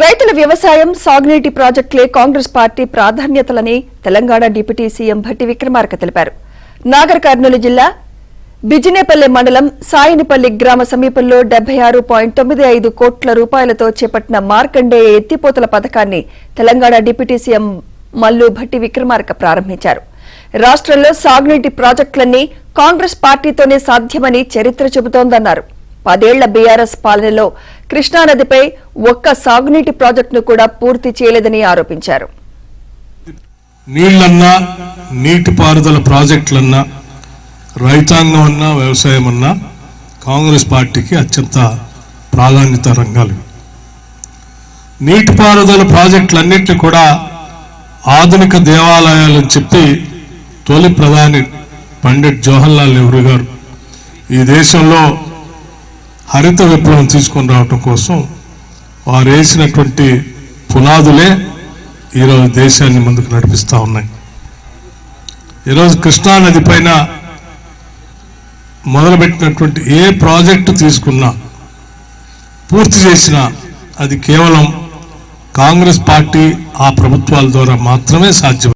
రైతుల వ్యవసాయం సాగునీటి ప్రాజెక్టులే కాంగ్రెస్ పార్టీ ప్రాధాన్యతలని తెలంగాణ డిప్యూటీ సీఎం భట్టి విక్రమార్క తెలిపారు. నాగర్ కర్నూలు జిల్లా బిజినేపల్లె మండలం సాయినిపల్లి గ్రామ సమీపంలో 76.95 కోట్ల రూపాయలతో చేపట్టిన మార్కండేయ ఎత్తిపోతల పథకాన్ని తెలంగాణ డిప్యూటీ సీఎం మల్లు భట్టి విక్రమార్క ప్రారంభించారు. రాష్ట్రంలో సాగునీటి ప్రాజెక్టులన్నీ కాంగ్రెస్ పార్టీతోనే సాధ్యమని చరిత్ర చెబుతోందన్నారు. 10 ఏళ్ల బీఆర్ఎస్ పాలనలో కృష్ణానదిపై ఒక్క సాగునీటి ప్రాజెక్టును కూడా పూర్తి చేయలేదని ఆరోపించారు. నీళ్లన్నా నీటిపారుదల ప్రాజెక్టులన్నా రైతాంగం అన్నా వ్యవసాయం అన్నా కాంగ్రెస్ పార్టీకి అత్యంత ప్రాధాన్యత రంగాలు. నీటిపారుదల ప్రాజెక్టులన్నింటినీ కూడా ఆధునిక దేవాలయాలని చెప్పి తొలి ప్రధాని పండిట్ జవహర్లాల్ నెహ్రూ గారు ఈ దేశంలో హరిత విప్లవం తీసుకొని రావటం కోసం వారు వేసినటువంటి పునాదులే ఈరోజు దేశాన్ని ముందుకు నడిపిస్తూ ఉన్నాయి. ఈరోజు కృష్ణానది పైన మొదలుపెట్టినటువంటి ఏ ప్రాజెక్టు తీసుకున్నా పూర్తి చేసినా అది కేవలం కాంగ్రెస్ పార్టీ ఆ ప్రభుత్వాల ద్వారా మాత్రమే సాధ్యం.